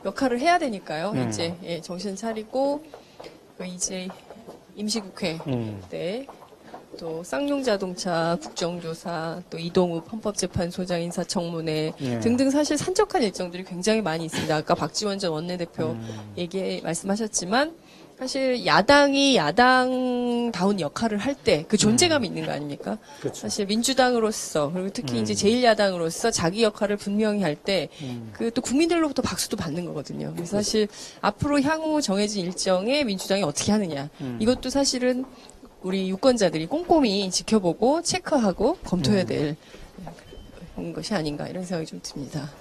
역할을 해야 되니까요. 이제 예, 정신 차리고 이제 임시국회 때 또 쌍용자동차 국정조사, 또 이동욱 헌법재판소장 인사청문회 등등 사실 산적한 일정들이 굉장히 많이 있습니다. 아까 박지원 전 원내대표 말씀하셨지만 사실 야당이 야당다운 역할을 할 때 그 존재감이 있는 거 아닙니까? 그렇죠. 사실 민주당으로서 그리고 특히 이제 제1야당으로서 자기 역할을 분명히 할 때 그 또 국민들로부터 박수도 받는 거거든요. 그래서 사실 앞으로 향후 정해진 일정에 민주당이 어떻게 하느냐 이것도 사실은 우리 유권자들이 꼼꼼히 지켜보고 체크하고 검토해야 될 것이 아닌가 이런 생각이 좀 듭니다.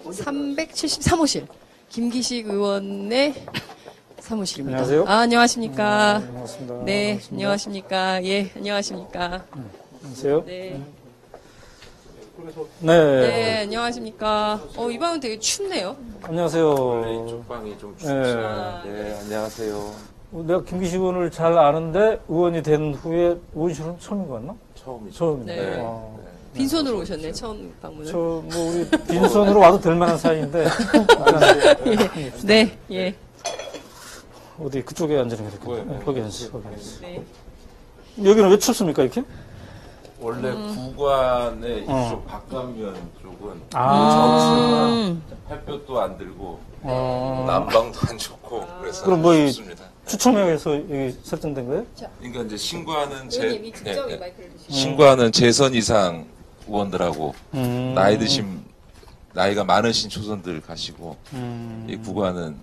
373호실 김기식 의원의 사무실입니다. 안녕하세요. 안녕하십니까. 반갑습니다. 네, 반갑습니다. 안녕하십니까. 예, 안녕하십니까. 안녕하세요. 네. 네. 안녕하십니까. 이 방은 되게 춥네요. 안녕하세요. 이쪽 방이 좀 네. 춥습니다. 네, 안녕하세요. 내가 김기식 의원을 잘 아는데 의원이 된 후에 의원실은 처음인 것 같나? 처음이죠. 처음이네. 네. 아, 빈손으로 오셨네, 처음 방문을. 뭐 우리 빈손으로 와도 될 만한 사이인데 네, 예. 어디 그쪽에 앉으는 게 좋겠다. 네, 거기 앉으세요. 거기 앉으세요. 네. 여기는 왜 춥습니까 이렇게? 원래 구관의 이쪽 박감면 쪽은 아. 햇볕도 안 들고 아. 난방도 안 좋고 그래서 그럼 뭐 이 좋습니다. 추첨해서 여기 설정된 거예요? 그러니까 이제 신고하는 의원님, 이 극적인 마이크를 드시고. 신고하는 재선 이상 의원들하고 음. 나이가 많으신 초선들 가시고 이 음. 구관은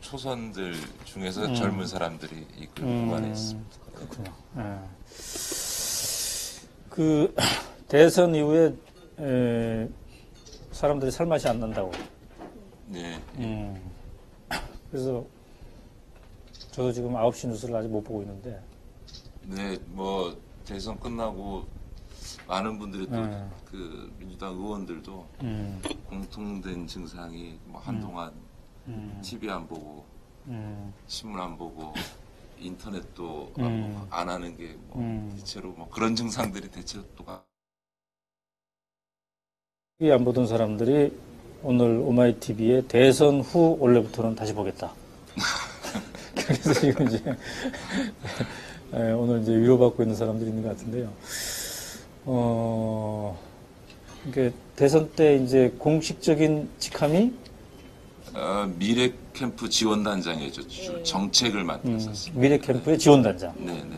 초선들 중에서 젊은 사람들이 이끌고 구관에 있습니다. 그렇군요. 네. 그 대선 이후에 사람들이 살맛이 안 난다고. 네. 그래서 저도 지금 9시 뉴스를 아직 못 보고 있는데. 네, 뭐 대선 끝나고 많은 분들이 또 그 민주당 의원들도 공통된 증상이 뭐 한동안 TV 안 보고 신문 안 보고 인터넷도 안 하는 게 뭐 대체로 뭐 그런 증상들이 대체로 또 TV 안 보던 사람들이 오늘 오마이TV에 대선 후 원래부터는 다시 보겠다. 그래서 지금 이제 오늘 이제 위로받고 있는 사람들이 있는 것 같은데요. 이게 대선 때 이제 공식적인 직함이 미래 캠프 지원단장이었죠. 정책을 맡았었습니다. 미래 캠프의 지원단장. 네네.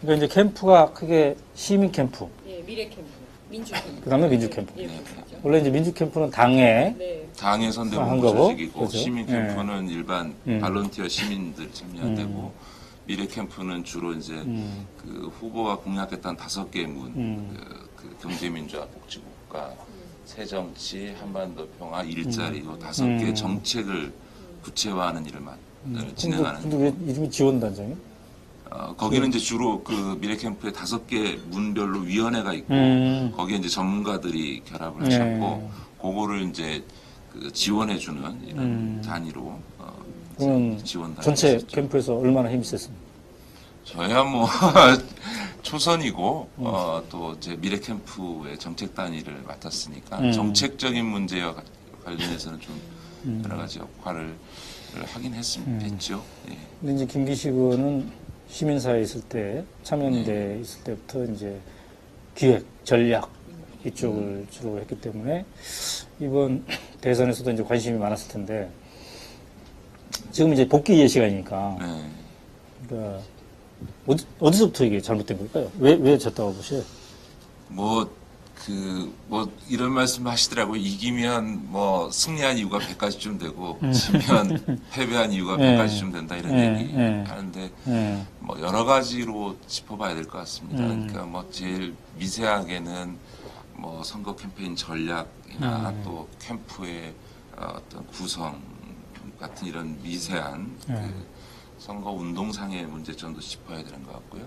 그러니까 이제 캠프가 크게 시민 캠프, 예, 미래 캠프, 민주 캠프. 그다음에 민주 캠프. 예, 그렇죠. 원래 이제 민주 캠프는 당에 네. 당의 선대본 한 거고, 조직이고 그렇죠. 시민 캠프는 일반 발런티어 시민들 참여되고 음. 미래 캠프는 주로 이제 그 후보가 공약했던 5개의 문, 그 경제민주화 복지국가, 새정치, 한반도 평화, 일자리 이 5개 정책을 구체화하는 일을 진행하는. 근데 왜 이름이 지원단장이요? 거기는 이제 주로 그 미래 캠프에 5개 문별로 위원회가 있고 거기에 이제 전문가들이 결합을 하셨고 그거를 이제 그 지원해주는 이런 단위로 그러면 지원단 전체 캠프에서 얼마나 힘이 셌습니까? 저야 뭐 초선이고 또 제 미래 캠프의 정책 단위를 맡았으니까 정책적인 문제와 관련해서는 좀 여러 가지 역할을 하긴 했죠. 예. 근데 이제 김기식 의원은 시민사회에 있을 때, 참여연대에 있을 때부터 이제 기획, 전략 이쪽을 주로 했기 때문에 이번 대선에서도 이제 관심이 많았을 텐데 지금 이제 복귀 시간이니까 네. 그러니까 어디서부터 이게 잘못된 걸까요? 왜 졌다고 보세요? 뭐 이런 말씀 하시더라고요. 이기면 뭐 승리한 이유가 100가지쯤 되고, 지면 패배한 이유가 100가지쯤 된다, 이런 얘기 하는데, 뭐 여러 가지로 짚어봐야 될 것 같습니다. 그러니까 뭐 제일 미세하게는 뭐 선거 캠페인 전략이나 또 캠프의 어떤 구성 같은 이런 미세한 그 선거 운동상의 문제점도 짚어야 되는 것 같고요.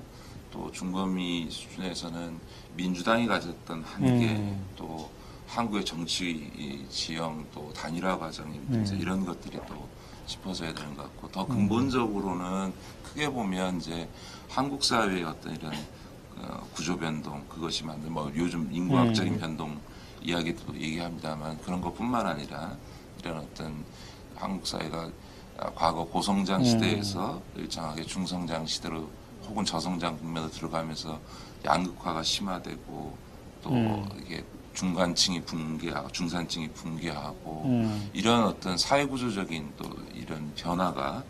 또 중범위 수준에서는 민주당이 가졌던 한계, 또 한국의 정치 지형, 또 단일화 과정의 문제 이런 것들이 또 짚어져야 되는 것 같고 더 근본적으로는 크게 보면 이제 한국 사회의 어떤 이런 구조 변동 그것이 만든 뭐 요즘 인구학적인 변동 이야기도 얘기합니다만 그런 것뿐만 아니라 이런 어떤 한국 사회가 과거 고성장 시대에서 일정하게 중성장 시대로 혹은 저성장 국면으로 들어가면서 양극화가 심화되고 또 이게 중간층이 붕괴하고 중산층이 붕괴하고 이런 어떤 사회구조적인 또 이런 변화가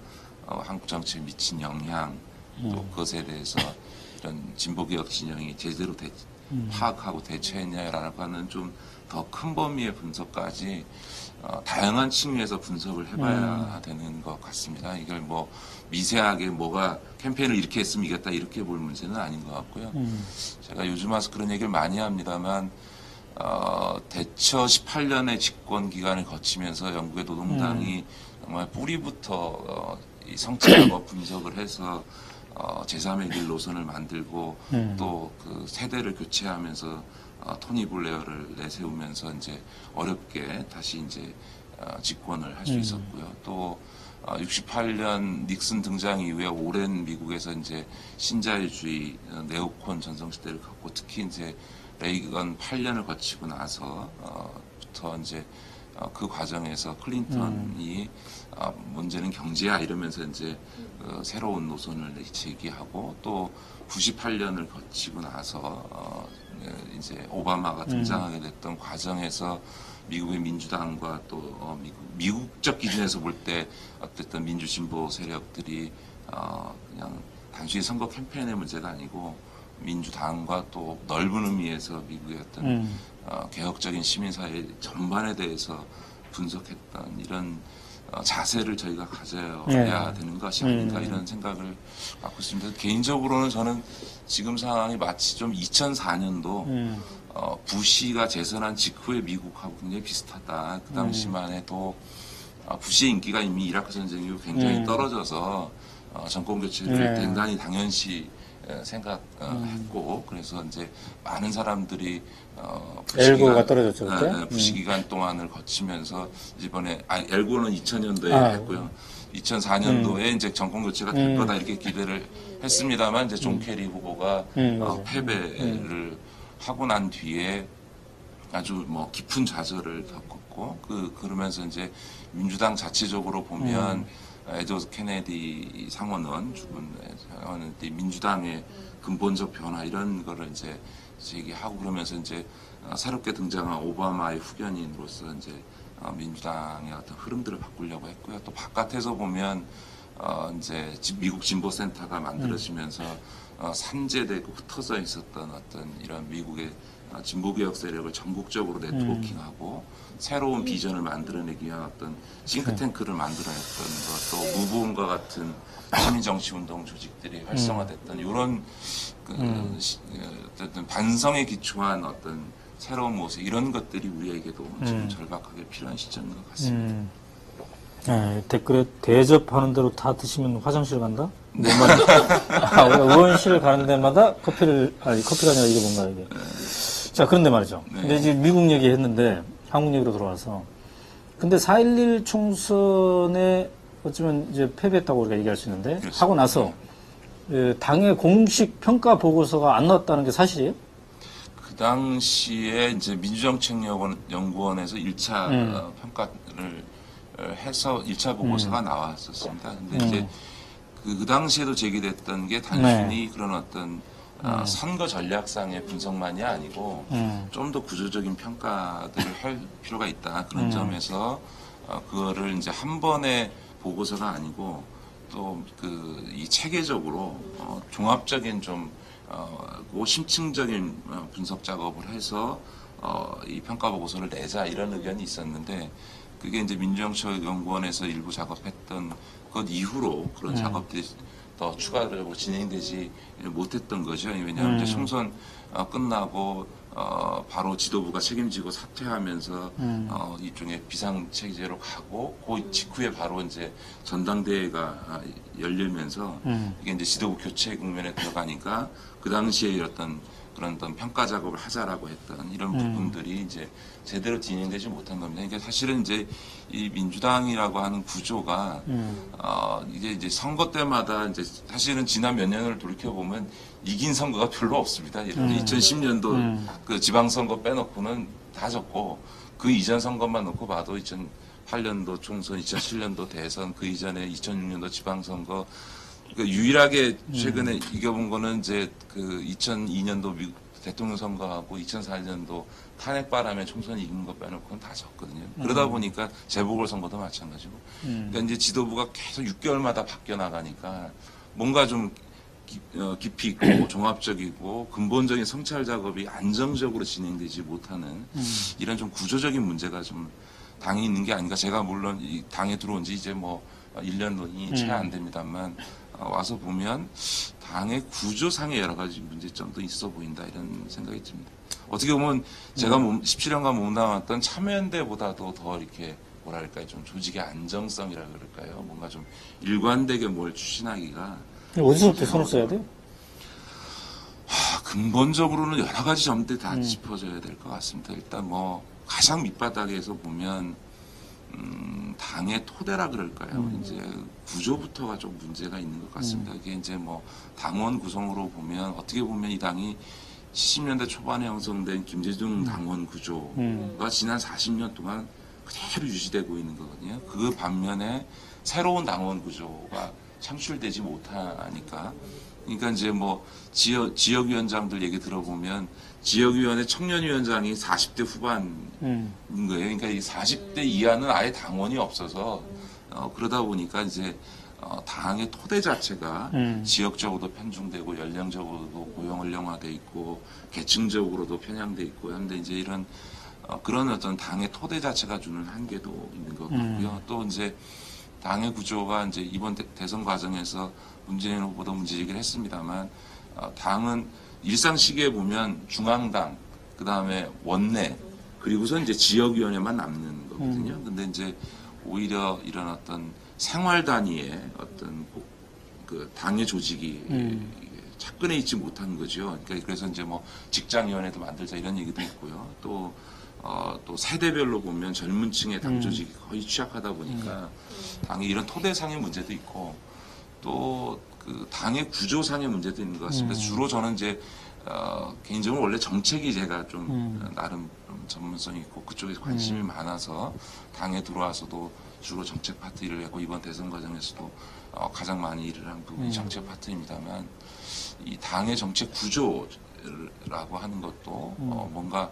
한국 정치에 미친 영향 또 그것에 대해서 이런 진보개혁 진영이 제대로 파악하고 대처했냐라는 거는 좀 더 큰 범위의 분석까지 다양한 측면에서 분석을 해봐야 되는 것 같습니다. 이걸 뭐 미세하게 뭐가 캠페인을 이렇게 했으면 이겼다 이렇게 볼 문제는 아닌 것 같고요. 제가 요즘 와서 그런 얘기를 많이 합니다만 대처 18년의 집권 기간을 거치면서 영국의 노동당이 정말 뿌리부터 이 성찰과 분석을 해서 제3의 길 노선을 만들고 또 그 세대를 교체하면서 토니 블레어를 내세우면서 이제 어렵게 다시 이제 집권을 할 수 있었고요. 또 68년 닉슨 등장 이후에 오랜 미국에서 이제 신자유주의 네오콘 전성 시대를 갖고 특히 이제 레이건 8년을 거치고 나서부터 이제 그 과정에서 클린턴이 문제는 경제야 이러면서 이제 새로운 노선을 제기하고 또 98년을 거치고 나서 이제 오바마가 등장하게 됐던 과정에서 미국의 민주당과 또 미국적 기준에서 볼 때 어쨌든 민주 진보 세력들이 그냥 단순히 선거 캠페인의 문제가 아니고 민주당과 또 넓은 의미에서 미국의 어떤 개혁적인 시민사회 전반에 대해서 분석했던 이런 자세를 저희가 가져야 되는 것이 아닌가 이런 생각을 갖고 있습니다. 개인적으로는 저는 지금 상황이 마치 좀 2004년도 부시가 재선한 직후의 미국하고 굉장히 비슷하다. 그 당시만 해도 부시의 인기가 이미 이라크 전쟁 이후 굉장히 떨어져서 정권 교체를 대단히 당연시 생각했고 그래서 이제 많은 사람들이 엘고가 떨어졌죠 그때. 부시 기간 동안을 거치면서 이번에 엘고는 2000년도에 했고요. 2004년도에 이제 정권 교체가 될 거다 이렇게 기대를 했습니다만 이제 존 케리 후보가 패배를 하고 난 뒤에 아주 뭐 깊은 좌절을 겪었고 그러면서 이제 민주당 자체적으로 보면 에드워드 케네디 상원은 죽은 상원은 민주당의 근본적 변화 이런 거를 이제 얘기하고 그러면서 이제 새롭게 등장한 오바마의 후견인으로서 이제 민주당의 어떤 흐름들을 바꾸려고 했고요. 또 바깥에서 보면 이제 미국 진보센터가 만들어지면서 산재되고 흩어져 있었던 어떤 이런 미국의 진보개혁 세력을 전국적으로 네트워킹하고 새로운 비전을 만들어내기 위한 어떤 싱크탱크를 만들어냈던 것, 또 무브온과 같은 시민정치운동 조직들이 활성화됐던 이런 어떤 반성에 기초한 어떤 새로운 모습 이런 것들이 우리에게도 지금 절박하게 필요한 시점인 것 같습니다. 네, 댓글에 대접하는 대로 다 드시면 화장실 간다? 뭔 말이야? 우리가 의원실 가는 데마다 커피가 아니라 이게 뭔가 이게. 자, 그런데 말이죠. 근데 이제 미국 얘기 했는데 한국 얘기로 돌아와서. 근데 4.11 총선에 어쩌면 이제 패배했다고 우리가 얘기할 수 있는데 그렇습니다. 하고 나서 당의 공식 평가 보고서가 안 나왔다는 게 사실이에요? 그 당시에 이제 민주정책연구원에서 1차 평가를 해서 1차 보고서가 나왔었습니다. 근데 이제 그 당시에도 제기됐던 게 단순히 그런 어떤 선거 전략상의 분석만이 아니고 좀 더 구조적인 평가들을 할 필요가 있다. 그런 점에서 그거를 이제 한 번의 보고서가 아니고 또 이 체계적으로 종합적인 좀 심층적인 분석 작업을 해서 이 평가 보고서를 내자 이런 의견이 있었는데 그게 이제 민주정책연구원에서 일부 작업했던 것 이후로 그런 작업들이 더 추가적으로 진행되지 못했던 거죠. 왜냐하면 이제 총선 끝나고 바로 지도부가 책임지고 사퇴하면서 일종의 비상체제로 가고 그 직후에 바로 이제 전당대회가 열리면서 이게 이제 지도부 교체 국면에 들어가니까 그 당시에 어떤 그런 어떤 평가 작업을 하자라고 했던 이런 부분들이 이제 제대로 진행되지 못한 겁니다. 그러니까 사실은 이제 이 민주당이라고 하는 구조가 이제 선거 때마다 이제 사실은 지난 몇 년을 돌이켜 보면 이긴 선거가 별로 없습니다. 2010년도 그 지방선거 빼놓고는 다 졌고 그 이전 선거만 놓고 봐도 2008년도 총선, 2007년도 대선, 그 이전에 2006년도 지방선거. 그러니까 유일하게 최근에 이겨본 거는 이제 그 2002년도 미국 대통령 선거하고 2004년도 탄핵 바람에 총선 이긴 거 빼놓고는 다 졌거든요. 그러다 보니까 재보궐선거도 마찬가지고. 그러니까 이제 지도부가 계속 6개월마다 바뀌어 나가니까 뭔가 좀 깊이 있고 종합적이고 근본적인 성찰 작업이 안정적으로 진행되지 못하는 이런 좀 구조적인 문제가 좀 당이 있는 게 아닌가. 제가 물론 이 당에 들어온 지 이제 뭐 1년이 채 안 됩니다만 와서 보면 당의 구조상의 여러 가지 문제점도 있어 보인다 이런 생각이 듭니다. 어떻게 보면 제가 17년간 몸담았던 참여연대보다도 더 이렇게 뭐랄까요, 좀 조직의 안정성이라 그럴까요? 뭔가 좀 일관되게 뭘 추진하기가 어디서부터 손을 써야 돼요? 근본적으로는 여러 가지 점들이 다 짚어져야 될 것 같습니다. 일단 뭐 가장 밑바닥에서 보면 당의 토대라 그럴까요? 이제 구조부터가 좀 문제가 있는 것 같습니다. 이게 이제 뭐 당원 구성으로 보면 어떻게 보면 이 당이 70년대 초반에 형성된 김대중 당원 구조가 지난 40년 동안 그대로 유지되고 있는 거거든요. 그 반면에 새로운 당원 구조가 창출되지 못하니까. 그러니까 이제 뭐 지역위원장들 얘기 들어보면 지역위원회 청년위원장이 40대 후반인 거예요. 그러니까 이 40대 이하는 아예 당원이 없어서 그러다 보니까 이제 당의 토대 자체가 지역적으로도 편중되고 연령적으로도 고용연령화돼 있고 계층적으로도 편향돼 있고 한데 이제 이런 그런 어떤 당의 토대 자체가 주는 한계도 있는 것 같고요. 또 이제 당의 구조가 이제 이번 대선 과정에서 문재인 후보도 문제 제기를 했습니다만 당은 일상 시기에 보면 중앙당, 그 다음에 원내, 그리고서 이제 지역위원회만 남는 거거든요. 근데 이제 오히려 이런 어떤 생활 단위의 어떤 그 당의 조직이 착근해 있지 못한 거죠. 그러니까 그래서 이제 뭐 직장위원회도 만들자 이런 얘기도 있고요. 또 세대별로 보면 젊은 층의 당 조직이 거의 취약하다 보니까 당의 이런 토대상의 문제도 있고 또 그 당의 구조상의 문제도 있는 것 같습니다. 주로 저는 이제 개인적으로 원래 정책이 제가 좀 나름 좀 전문성이 있고 그쪽에 관심이 많아서 당에 들어와서도 주로 정책 파트 일을 했고 이번 대선 과정에서도 가장 많이 일을 한 부분이 정책 파트입니다만 이 당의 정책 구조라고 하는 것도 뭔가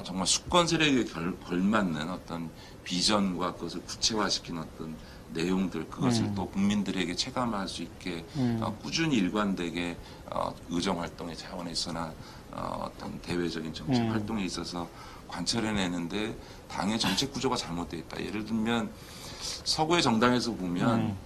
정말 수권 세력에 걸맞는 어떤 비전과 그것을 구체화시킨 어떤 내용들 그것을 또 국민들에게 체감할 수 있게 꾸준히 일관되게 의정 활동의 차원에서나 어떤 대외적인 정책 활동에 있어서 관철해내는데 당의 정책 구조가 잘못되어 있다. 예를 들면 서구의 정당에서 보면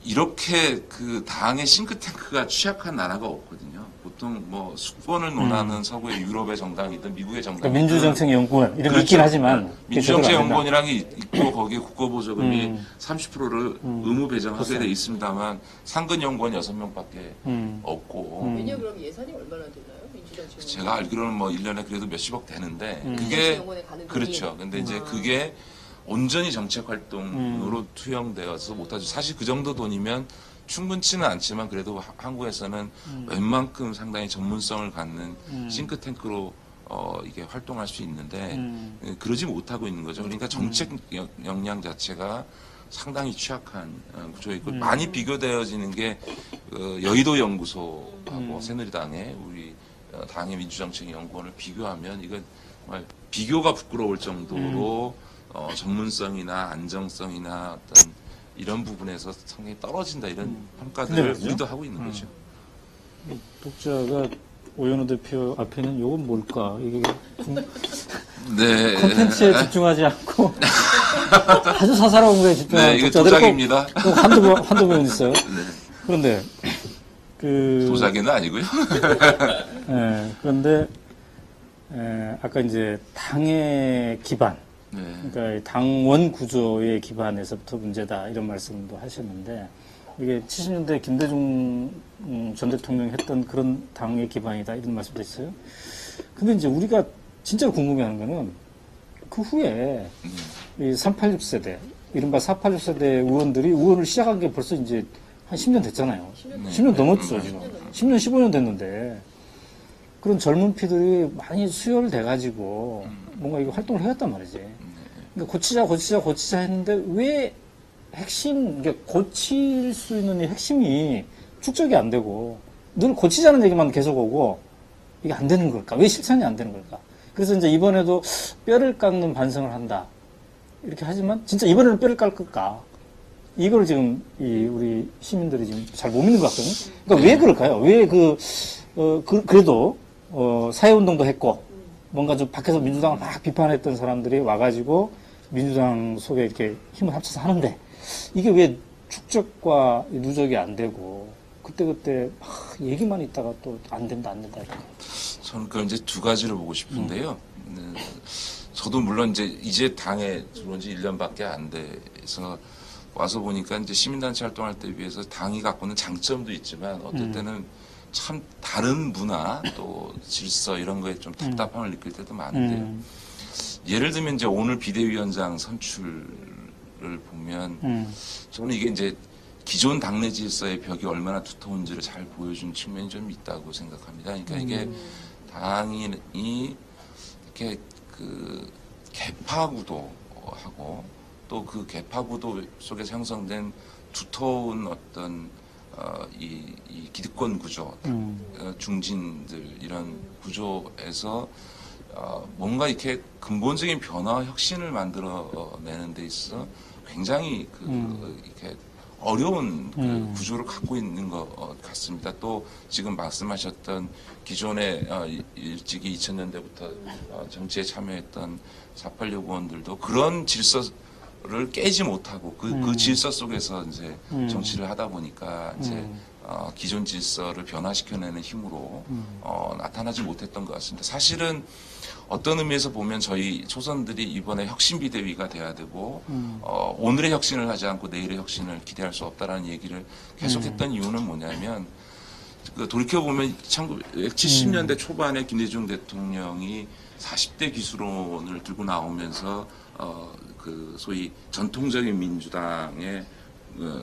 이렇게 그 당의 싱크탱크가 취약한 나라가 없거든요. 보통 뭐 수권을 논하는 서구의 유럽의 정당이든 미국의 정당, 그러니까 민주정책연구원 이런 게 있긴 하지만 민주정책연구원이라는 게 있고 거기에 국고보조금이 30%를 의무 배정하게 돼 있습니다만 상근연구원 6명밖에 없고. 매년 그럼 예산이 얼마나 되나요? 민주정책 제가 알기로는 뭐 1년에 그래도 몇십억 되는데 그게 민주정책연구원에 가는 돈이? 그렇죠. 근데 이제 그게 온전히 정책 활동으로 투영되어서 못하죠. 사실 그 정도 돈이면 충분치는 않지만 그래도 한국에서는 웬만큼 상당히 전문성을 갖는 싱크탱크로 이게 활동할 수 있는데 그러지 못하고 있는 거죠. 그러니까 정책 역량 자체가 상당히 취약한 구조에 있고 많이 비교되어지는 게 여의도 연구소하고 새누리당의 우리 당의 민주정책연구원을 비교하면 이건 정말 비교가 부끄러울 정도로 전문성이나 안정성이나 어떤 이런 부분에서 상당히 떨어진다 이런 평가들을 우리도 하고 있는 거죠. 독자가 오연호 대표 앞에는 이건 뭘까? 이게 네. 콘텐츠에 집중하지 않고 아주 사사로운 거에 집중하는 네, 이게 독자들이 도자기입니다. 꼭 한두 명 있어요. 네. 그런데 도자기는 아니고요. 그런데 아까 이제 당의 기반, 네. 그러니까 당원 구조의 기반에서부터 문제다 이런 말씀도 하셨는데 이게 70년대 김대중 전 대통령이 했던 그런 당의 기반이다 이런 말씀도 있어요. 근데 이제 우리가 진짜 궁금해하는 거는 그 후에 이 386세대, 이른바 486세대 의원을 시작한 게 벌써 이제 한 10년 됐잖아요. 10년 넘었죠, 지금. 10년, 15년 됐는데 그런 젊은 피들이 많이 수혈돼가지고 뭔가 이거 활동을 해왔단 말이지. 그러니까 고치자 했는데 왜 핵심, 그러니까 고칠 수 있는 이 핵심이 축적이 안 되고 늘 고치자는 얘기만 계속 오고 이게 안 되는 걸까? 왜 실천이 안 되는 걸까? 그래서 이제 이번에도 뼈를 깎는 반성을 한다. 이렇게 하지만 진짜 이번에는 뼈를 깎을 걸까? 이걸 지금 우리 시민들이 지금 잘 못 믿는 것 같거든요. 그러니까 왜 그럴까요? 왜 그래도 사회운동도 했고 뭔가 좀 밖에서 민주당을 막 비판했던 사람들이 와가지고 민주당 속에 이렇게 힘을 합쳐서 하는데 이게 왜 축적과 누적이 안 되고 그때 막 얘기만 있다가 또 안 된다 이렇게. 저는 그걸 이제 두 가지로 보고 싶은데요. 저도 물론 이제 당에 들어온 지 1년밖에 안 돼서 와서 보니까 이제 시민단체 활동할 때 비해서 당이 갖고 있는 장점도 있지만 어떨 때는 참 다른 문화 또 질서 이런 거에 좀 답답함을 느낄 때도 많은데요. 예를 들면 이제 오늘 비대위원장 선출을 보면 저는 이게 이제 기존 당내 질서의 벽이 얼마나 두터운지를 잘 보여준 측면이 좀 있다고 생각합니다. 그러니까 이게 당이 이렇게 그 개파 구도하고 또 그 개파 구도 속에서 형성된 두터운 어떤 이 기득권 구조, 중진들 이런 구조에서 뭔가 이렇게 근본적인 변화, 혁신을 만들어내는 데 있어서 굉장히 이렇게 어려운 그 구조를 갖고 있는 것 같습니다. 또 지금 말씀하셨던 기존에 일찍이 2000년대부터 정치에 참여했던 486 의원들도 그런 질서를 깨지 못하고 그 질서 속에서 이제 정치를 하다 보니까 이제 기존 질서를 변화시켜내는 힘으로 나타나지 못했던 것 같습니다. 사실은 어떤 의미에서 보면 저희 초선들이 이번에 혁신비대위가 돼야 되고 오늘의 혁신을 하지 않고 내일의 혁신을 기대할 수 없다라는 얘기를 계속했던 이유는 뭐냐면 돌이켜보면 1970년대 초반에 김대중 대통령이 40대 기술론을 들고 나오면서 그 소위 전통적인 민주당의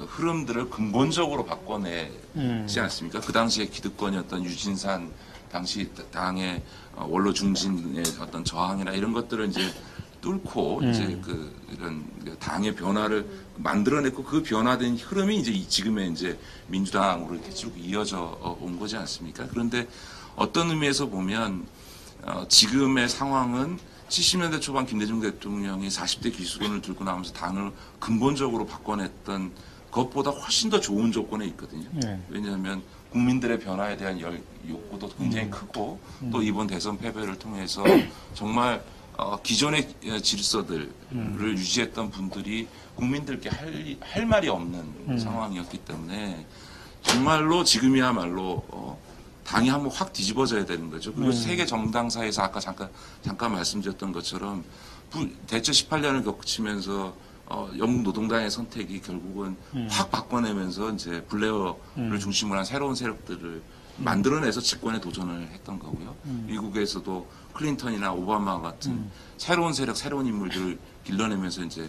흐름들을 근본적으로 바꿔내지 않습니까? 그 당시에 기득권이었던 유진산 당시 당의 원로 중진의 어떤 저항이나 이런 것들을 이제 뚫고 이제 이런 당의 변화를 만들어냈고 그 변화된 흐름이 이제 지금의 이제 민주당으로 이렇게 쭉 이어져 온 거지 않습니까? 그런데 어떤 의미에서 보면 지금의 상황은 70년대 초반 김대중 대통령이 40대 기수론을 들고 나오면서 당을 근본적으로 바꿔냈던 것보다 훨씬 더 좋은 조건에 있거든요. 왜냐하면 국민들의 변화에 대한 욕구도 굉장히 크고 또 이번 대선 패배를 통해서 정말 기존의 질서들을 유지했던 분들이 국민들께 할 말이 없는 상황이었기 때문에 정말로 지금이야말로 당이 한번 확 뒤집어져야 되는 거죠. 그리고 세계 정당사에서 아까 잠깐 말씀드렸던 것처럼 대처 18년을 거치면서 영국 노동당의 선택이 결국은 확 바꿔내면서 이제 블레어를 중심으로 한 새로운 세력들을 만들어내서 집권에 도전을 했던 거고요. 미국에서도 클린턴이나 오바마 같은 새로운 세력, 새로운 인물들을 길러내면서 이제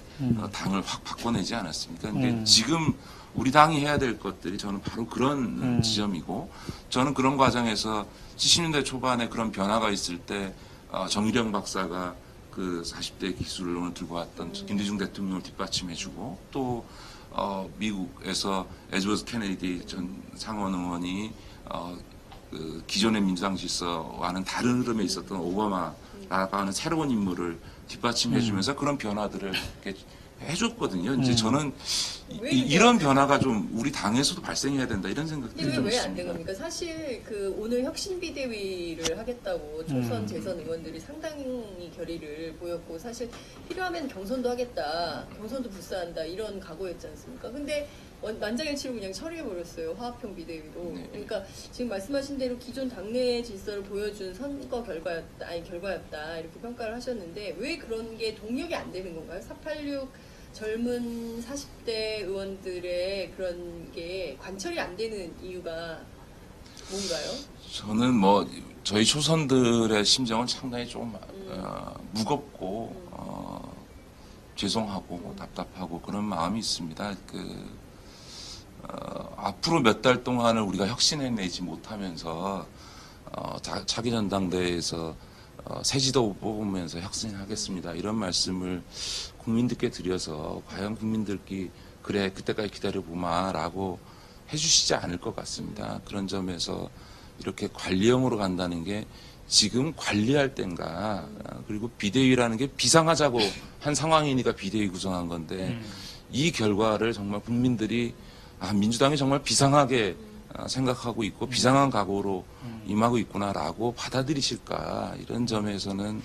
당을 확 바꿔내지 않았습니까? 근데 지금 우리 당이 해야 될 것들이 저는 바로 그런 지점이고 저는 그런 과정에서 70년대 초반에 그런 변화가 있을 때 정일영 박사가 그 40대 기술론을 들고 왔던 김대중 대통령을 뒷받침해주고 또 미국에서 에드워드 케네디 전 상원 의원이 그 기존의 민주당 질서와는 다른 흐름에 있었던 오바마라고 하는 새로운 인물을 뒷받침해주면서 그런 변화들을 이렇게 해줬거든요. 이제 저는 이런 변화가 좀 우리 당에서도 발생해야 된다 이런 생각들이 좀 왜 안 있습니다. 된 겁니까? 사실 그 오늘 혁신비대위를 하겠다고 초선 재선 의원들이 상당히 결의를 보였고 사실 필요하면 경선도 하겠다, 경선도 불사한다 이런 각오였지 않습니까? 근데 만장일치로 그냥 처리해버렸어요. 화합형 비대위로. 네. 그러니까 지금 말씀하신 대로 기존 당내 질서를 보여준 선거 결과였다 이렇게 평가를 하셨는데 왜 그런 게 동력이 안 되는 건가요? 486 젊은 40대 의원들의 그런 게 관철이 안 되는 이유가 뭔가요? 저는 뭐 저희 초선들의 심정은 상당히 좀 무겁고 죄송하고 답답하고 그런 마음이 있습니다. 앞으로 몇 달 동안을 우리가 혁신해내지 못하면서 차기 전당대회에서 새 지도 뽑으면서 혁신하겠습니다. 이런 말씀을 국민들께 드려서 과연 국민들께 그래 그때까지 기다려보마라고 해주시지 않을 것 같습니다. 그런 점에서 이렇게 관리형으로 간다는 게 지금 관리할 땐가 그리고 비대위라는 게 비상하자고 한 상황이니까 비대위 구성한 건데 이 결과를 정말 국민들이 민주당이 정말 비상하게 생각하고 있고 비상한 각오로 임하고 있구나라고 받아들이실까 이런 점에서는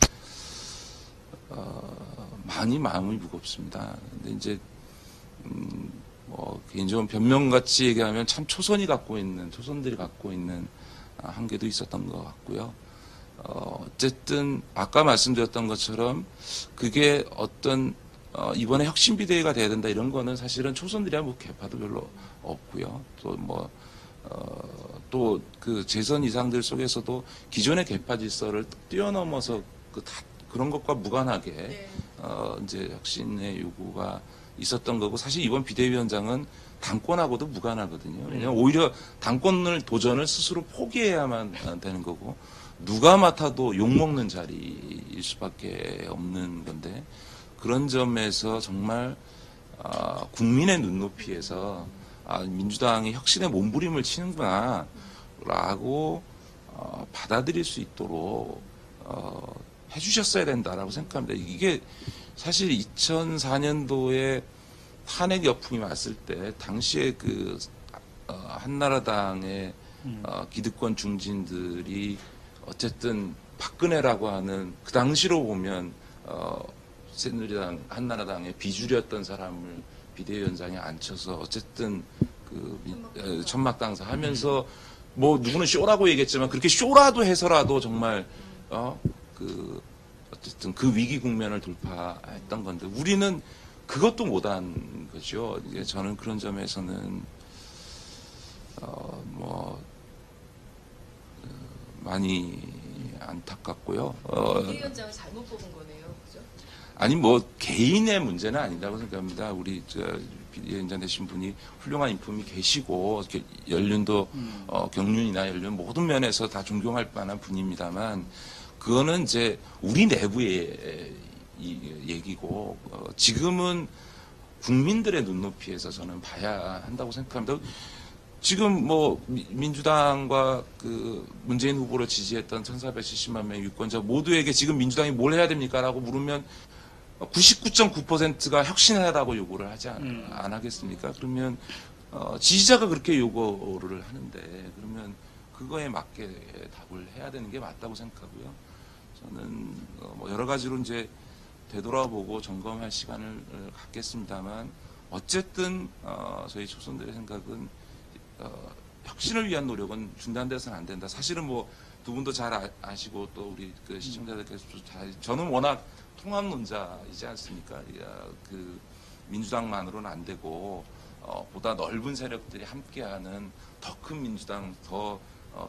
많이 마음이 무겁습니다. 근데 이제 뭐 개인적으로 변명같이 얘기하면 참 초선들이 갖고 있는 한계도 있었던 것 같고요. 어쨌든 아까 말씀드렸던 것처럼 그게 어떤 이번에 혁신 비대위가 돼야 된다 이런 거는 사실은 초선들이야 뭐 개파도 별로 없고요. 또 뭐 또 그 재선 이상들 속에서도 기존의 개파 질서를 뛰어넘어서 그런 것과 무관하게 이제 혁신의 요구가 있었던 거고 사실 이번 비대위원장은 당권하고도 무관하거든요. 왜냐하면 오히려 당권을 도전을 스스로 포기해야만 되는 거고 누가 맡아도 욕먹는 자리일 수밖에 없는 건데 그런 점에서 정말 국민의 눈높이에서 민주당이 혁신의 몸부림을 치는구나 라고 받아들일 수 있도록 해주셨어야 된다라고 생각합니다. 이게 사실 2004년도에 탄핵 여풍이 왔을 때 당시에 그 한나라당의 기득권 중진들이 어쨌든 박근혜라고 하는 그 당시로 보면 새누리당 한나라당의 비주류였던 사람을 비대위원장에 앉혀서 어쨌든 그 천막당사 하면서 뭐 누구는 쇼라고 얘기했지만 그렇게 쇼라도 해서라도 정말 어쨌든 그 위기 국면을 돌파했던 건데 우리는 그것도 못한 거죠. 이게 저는 그런 점에서는 많이 안타깝고요. 비대위원장을 잘못 뽑은 거네요, 그죠? 아니 뭐 개인의 문제는 아니라고 생각합니다. 우리 비대위원장 되신 분이 훌륭한 인품이 계시고 연륜도 경륜이나 연륜 모든 면에서 다 존경할 만한 분입니다만 그거는 이제 우리 내부의 얘기고 지금은 국민들의 눈높이에서 저는 봐야 한다고 생각합니다. 지금 뭐 민주당과 그 문재인 후보를 지지했던 1,470만 명의 유권자 모두에게 지금 민주당이 뭘 해야 됩니까라고 물으면 99.9%가 혁신하라고 요구를 하지 안 하겠습니까? 그러면 지지자가 그렇게 요구를 하는데 그러면 그거에 맞게 답을 해야 되는 게 맞다고 생각하고요. 저는 뭐 여러 가지로 이제 되돌아보고 점검할 시간을 갖겠습니다만 어쨌든 저희 초선들의 생각은 혁신을 위한 노력은 중단돼서는 안 된다. 사실은 뭐 두 분도 잘 아시고 또 우리 그 시청자들께서도 잘 저는 워낙 통합론자이지 않습니까? 그 민주당만으로는 안 되고 보다 넓은 세력들이 함께하는 더 큰 민주당, 더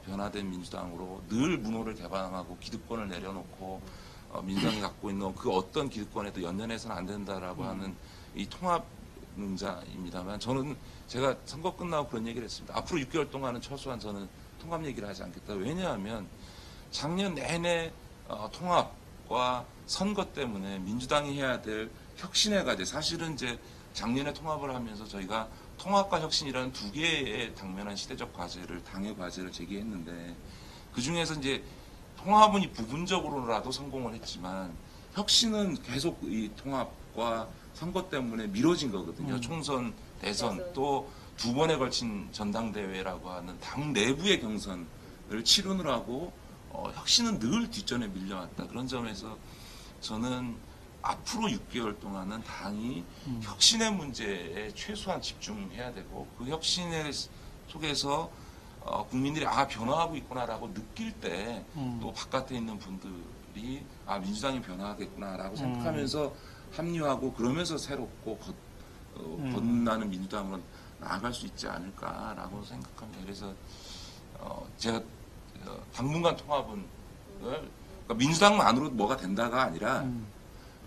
변화된 민주당으로 늘 문호를 개방하고 기득권을 내려놓고 민주당이 갖고 있는 그 어떤 기득권에도 연연해서는 안 된다라고 하는 이 통합론자입니다만 저는 제가 선거 끝나고 그런 얘기를 했습니다. 앞으로 6개월 동안은 최소한 저는 통합 얘기를 하지 않겠다. 왜냐하면 작년 내내 통합과 선거 때문에 민주당이 해야 될 혁신의 과제 사실은 이제 작년에 통합을 하면서 저희가 통합과 혁신이라는 두 개의 당면한 시대적 과제를 당의 과제를 제기했는데 그 중에서 이제 통합은 부분적으로라도 성공을 했지만 혁신은 계속 이 통합과 선거 때문에 미뤄진 거거든요. 총선, 대선 또 두 번에 걸친 전당대회라고 하는 당 내부의 경선을 치르느라고 혁신은 늘 뒷전에 밀려왔다. 그런 점에서 저는 앞으로 6개월 동안은 당이 혁신의 문제에 최소한 집중해야 되고 그 혁신의 속에서 국민들이 변화하고 있구나라고 느낄 때 또 바깥에 있는 분들이 민주당이 변화하겠구나라고 생각하면서 합류하고 그러면서 새롭고 거듭나는 민주당으로 나아갈 수 있지 않을까라고 생각합니다. 그래서 제가 당분간 통합은 그러니까 민주당만으로 뭐가 된다가 아니라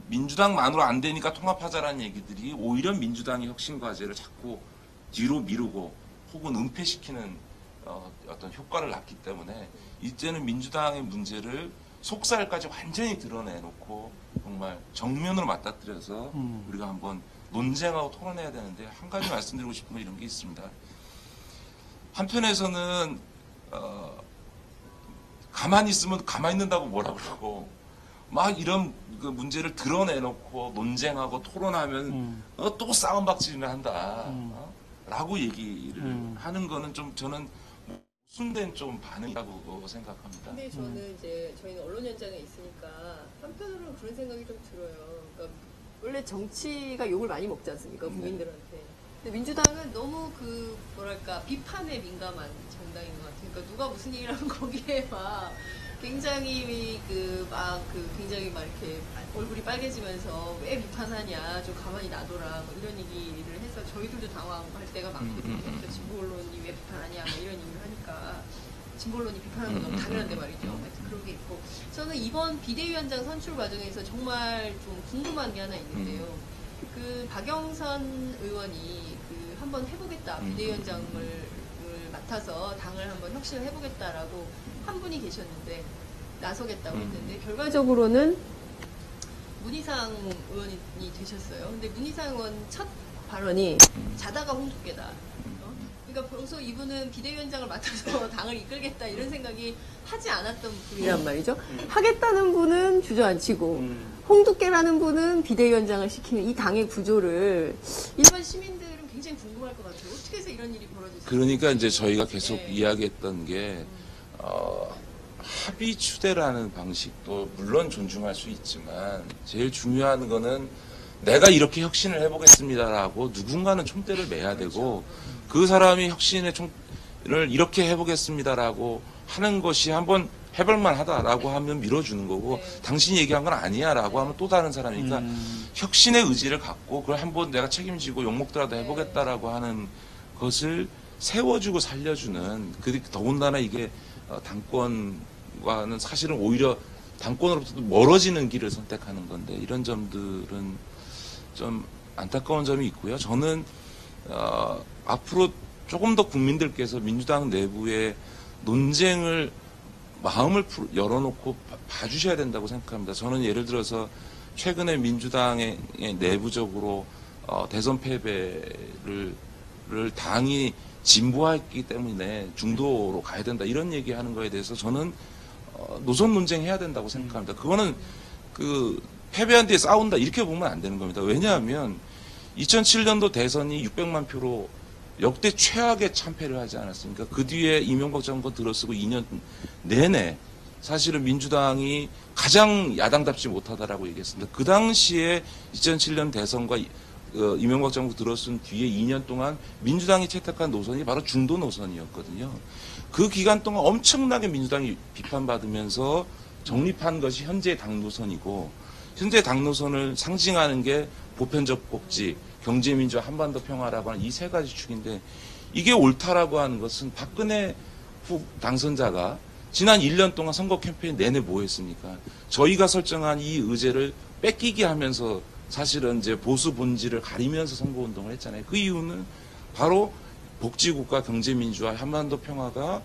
민주당만으로 안 되니까 통합하자라는 얘기들이 오히려 민주당의 혁신 과제를 자꾸 뒤로 미루고 혹은 은폐시키는 어떤 효과를 낳기 때문에 이제는 민주당의 문제를 속살까지 완전히 드러내놓고 정말 정면으로 맞닥뜨려서 우리가 한번 논쟁하고 토론해야 되는데 한 가지 말씀드리고 싶은 건 이런 게 있습니다. 한편에서는 가만히 있으면 가만히 있는다고 뭐라 그러고 막 이런 그 문제를 드러내놓고 논쟁하고 토론하면 또 싸움박질을 한다 라고 얘기를 하는 거는 좀 저는 순된 좀 반응이라고 생각합니다. 근데 저는 이제 저희는 언론 현장에 있으니까 한편으로는 그런 생각이 좀 들어요. 그러니까 원래 정치가 욕을 많이 먹지 않습니까, 국민들한테. 근데 민주당은 너무 그 뭐랄까 비판에 민감한 정당인 것 같아요. 그러니까 누가 무슨 얘기를 하면 거기에 막 굉장히 굉장히 막 이렇게 얼굴이 빨개지면서 왜 비판하냐, 좀 가만히 놔둬라, 뭐 이런 얘기를 해서 저희들도 당황할 때가 많거든요. 그러니까 진보 언론이 왜 비판하냐, 뭐 이런 얘기를 하니까 진보 언론이 비판하는 건 너무 당연한데 말이죠. 하여튼 그런 게 있고, 저는 이번 비대위원장 선출 과정에서 정말 좀 궁금한 게 하나 있는데요. 그 박영선 의원이 그 한번 해보겠다, 비대위원장을 맡아서 당을 한번 혁신을 해보겠다라고 한 분이 계셨는데 나서겠다고 했는데 결과적으로는 문희상 의원이 되셨어요. 근데 문희상 의원 첫 발언이 자다가 홍두깨다. 그러니까 벌써 이분은 비대위원장을 맡아서 당을 이끌겠다 이런 생각이 하지 않았던 분이란 말이죠. 하겠다는 분은 주저앉히고 홍두깨라는 분은 비대위원장을 시키는 이 당의 구조를 일반 시민들은 굉장히 궁금할 것 같아요. 어떻게 해서 이런 일이 벌어지지? 그러니까 이제 저희가 계속 이야기했던 게 합의 추대라는 방식도 물론 존중할 수 있지만 제일 중요한 거는 내가 이렇게 혁신을 해보겠습니다라고 누군가는 총대를 매야 되고 그 사람이 혁신의 총을 이렇게 해보겠습니다라고 하는 것이 한번 해볼만 하다라고 하면 밀어주는 거고 당신이 얘기한 건 아니야라고 하면 또 다른 사람이니까 혁신의 의지를 갖고 그걸 한번 내가 책임지고 욕먹더라도 해보겠다라고 하는 것을 세워주고 살려주는 더군다나 이게 당권과는 사실은 오히려 당권으로부터 멀어지는 길을 선택하는 건데 이런 점들은 좀 안타까운 점이 있고요. 저는 앞으로 조금 더 국민들께서 민주당 내부의 논쟁을 마음을 열어놓고 봐주셔야 된다고 생각합니다. 저는 예를 들어서 최근에 민주당의 내부적으로 대선 패배를 당이 진보했기 때문에 중도로 가야 된다 이런 얘기하는 거에 대해서 저는 노선 논쟁해야 된다고 생각합니다. 그거는 그 패배한 뒤에 싸운다 이렇게 보면 안 되는 겁니다. 왜냐하면 2007년도 대선이 600만 표로 역대 최악의 참패를 하지 않았습니까? 그 뒤에 이명박 정권 들어서고 2년 내내 사실은 민주당이 가장 야당답지 못하다라고 얘기했습니다. 그 당시에 2007년 대선과 이명박 정부 들어선 뒤에 2년 동안 민주당이 채택한 노선이 바로 중도 노선이었거든요. 그 기간 동안 엄청나게 민주당이 비판받으면서 정립한 것이 현재의 당 노선이고 현재 당 노선을 상징하는 게 보편적 복지, 경제민주화, 한반도 평화라고 하는 이 세 가지 축인데 이게 옳다라고 하는 것은 박근혜 후 당선자가 지난 1년 동안 선거 캠페인 내내 뭐 했습니까? 저희가 설정한 이 의제를 뺏기게 하면서 사실은 이제 보수 본질을 가리면서 선거운동을 했잖아요. 그 이유는 바로 복지국가, 경제민주화, 한반도 평화가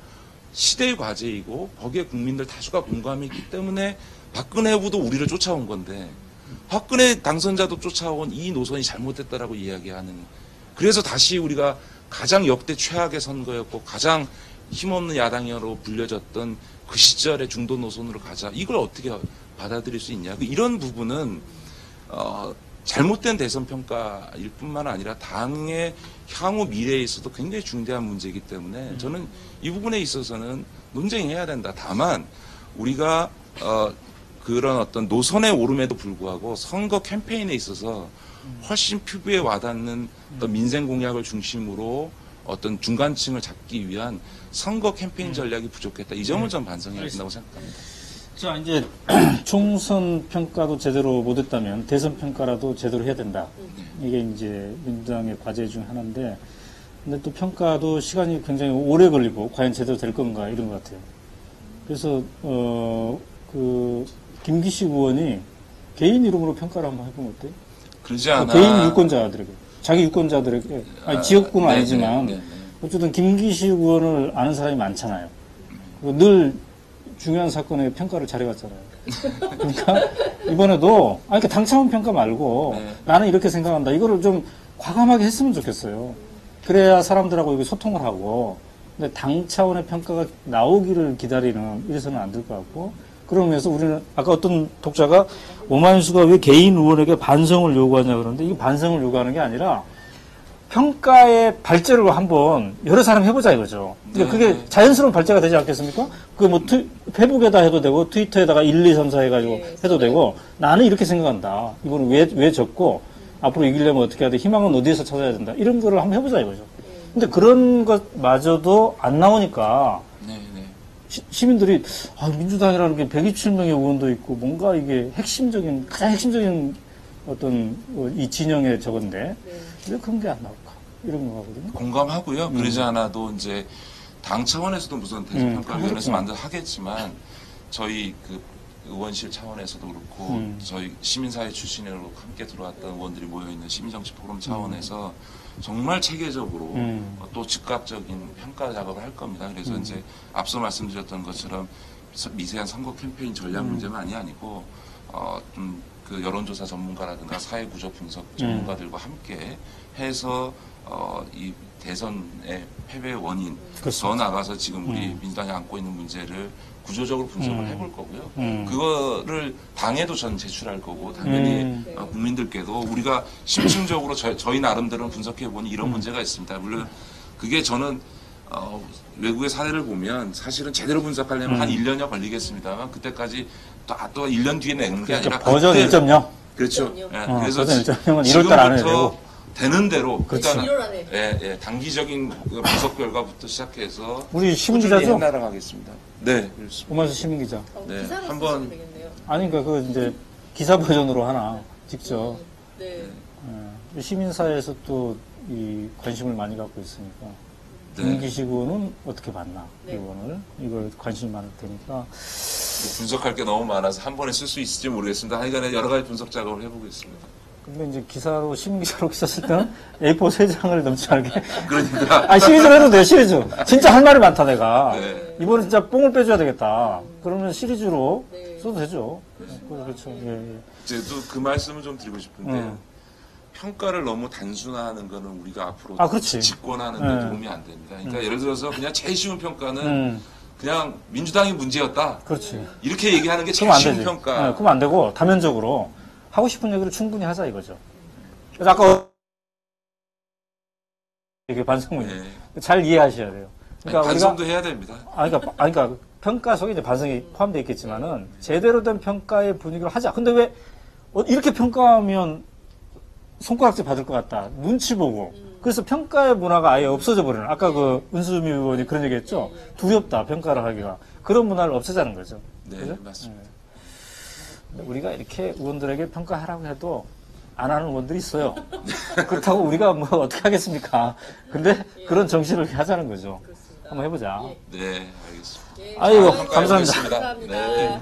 시대의 과제이고 거기에 국민들 다수가 공감했기 때문에 박근혜 후보도 우리를 쫓아온 건데 박근혜 당선자도 쫓아온 이 노선이 잘못됐다라고 이야기하는 그래서 다시 우리가 가장 역대 최악의 선거였고 가장 힘없는 야당으로 불려졌던 그 시절의 중도 노선으로 가자. 이걸 어떻게 받아들일 수 있냐. 이런 부분은 잘못된 대선 평가일 뿐만 아니라 당의 향후 미래에 있어도 굉장히 중대한 문제이기 때문에 저는 이 부분에 있어서는 논쟁해야 된다. 다만 우리가 그런 어떤 노선에 오름에도 불구하고 선거 캠페인에 있어서 훨씬 피부에 와닿는 어떤 민생 공약을 중심으로 어떤 중간층을 잡기 위한 선거 캠페인 전략이 부족했다. 이 점을 좀 반성해야 된다고 생각합니다. 자, 이제 총선 평가도 제대로 못했다면 대선 평가라도 제대로 해야 된다. 이게 이제 민주당의 과제 중 하나인데, 근데 또 평가도 시간이 굉장히 오래 걸리고 과연 제대로 될 건가 이런 것 같아요. 그래서 김기식 의원이 개인 이름으로 평가를 한번 해보면 어때요? 그러지 않아. 개인 유권자들에게, 자기 유권자들에게, 지역구는 아니지만 어쨌든 김기식 의원을 아는 사람이 많잖아요. 늘 중요한 사건의 평가를 잘해왔잖아요. 그러니까 이번에도 그러니까 당 차원 평가 말고 네. 나는 이렇게 생각한다. 이거를 좀 과감하게 했으면 좋겠어요. 그래야 사람들하고 이거 소통을 하고. 근데 당 차원의 평가가 나오기를 기다리는 이래서는 안 될 것 같고. 그러면서 우리는 아까 어떤 독자가 오만수가 왜 개인 의원에게 반성을 요구하냐 그러는데 이게 반성을 요구하는 게 아니라 평가의 발제를 한번 여러 사람 해보자 이거죠. 그러니까 네. 그게 자연스러운 발제가 되지 않겠습니까? 그 뭐 페북에다 해도 되고 트위터에다가 1, 2, 3, 4 해가지고 네, 해도 되고 나는 이렇게 생각한다. 이거는 왜 졌고 앞으로 이기려면 어떻게 해야 돼? 희망은 어디에서 찾아야 된다. 이런 거를 한번 해보자 이거죠. 근데 그런 것마저도 안 나오니까 네, 네. 시민들이 민주당이라는 게 127명의 의원도 있고 뭔가 이게 가장 핵심적인 어떤 이 진영의 저건데 왜 그런 게 안 나올까 이런 거거든요. 공감하고요. 그러지 않아도 이제 당 차원에서도 무슨 대중평가위원회에서 하겠지만 저희 그 의원실 차원에서도 그렇고 저희 시민사회 출신으로 함께 들어왔던 의원들이 모여있는 시민정치 포럼 차원에서 정말 체계적으로 또 즉각적인 평가 작업을 할 겁니다. 그래서 이제 앞서 말씀드렸던 것처럼 미세한 선거 캠페인 전략 문제만이 아니고 좀 그 여론조사 전문가라든가 사회구조 분석 전문가들과 함께 해서 이 대선의 패배 원인 더 나가서 지금 우리 민주당이 안고 있는 문제를 구조적으로 분석을 해볼 거고요. 그거를 당에도 전 제출할 거고 당연히 국민들께도 우리가 심층적으로 저희 나름대로는 분석해 보니 이런 문제가 있습니다. 물론 그게 저는 외국의 사례를 보면 사실은 제대로 분석하려면 한 1년여 걸리겠습니다만 그때까지 또 1년 뒤에 내는 게 아니라 버전 1.0 그렇죠. 예, 그래서 버전 1.0은 1월달 안에 되고 되는 대로 그렇죠. 일단 단기적인 그 분석 결과부터 시작해서 우리 시민기자죠? 나가겠습니다. 네, 그렇습니다. 오만수 시민기자. 네, 한번 아니 그러니까 그 이제 기사 버전으로 하나 직접 네. 시민사회에서 또 이 관심을 많이 갖고 있으니까 김기식 의원은 어떻게 봤나 이걸 관심이 많을 테니까 뭐 분석할 게 너무 많아서 한 번에 쓸 수 있을지 모르겠습니다. 하여간에 여러 가지 분석 작업을 해보겠습니다. 근데 이제 기사로 시민기사로 썼을 때는 A4 3장을 넘지 않게 그러니까 시리즈로 해도 돼 시리즈 진짜 할 말이 많다 내가 네. 이번에 진짜 뽕을 빼줘야 되겠다 그러면 시리즈로 써도 되죠. 그렇죠. 이제 또 그 말씀을 좀 드리고 싶은데 평가를 너무 단순화하는 거는 우리가 앞으로 그렇지. 집권하는 데 도움이 안 됩니다. 그러니까 예를 들어서 그냥 제일 쉬운 평가는 그냥 민주당이 문제였다. 그렇지. 이렇게 얘기하는 게 제일 그럼 안 쉬운 되지. 평가. 그럼 안 되고 다면적으로 하고 싶은 얘기를 충분히 하자 이거죠. 그래서 아까 이게 반성문 잘 이해하셔야 돼요. 그러니까 반성도 해야 됩니다. 그러니까 평가 속에 이제 반성이 포함되어 있겠지만은 제대로 된 평가의 분위기를 하자. 근데 왜 이렇게 평가하면 손가락질 받을 것 같다. 눈치 보고. 그래서 평가의 문화가 아예 없어져 버리는. 아까 그 은수미 의원이 그런 얘기했죠. 두렵다 평가를 하기가. 그런 문화를 없애자는 거죠. 네, 그죠? 맞습니다. 우리가 이렇게 의원들에게 평가하라고 해도 안 하는 의원들이 있어요. 그렇다고 우리가 뭐 어떻게 하겠습니까? 근데 그런 정신을 하자는 거죠. 한번 해보자. 네, 알겠습니다. 아이고, 평가해 감사합니다. 보겠습니다. 네.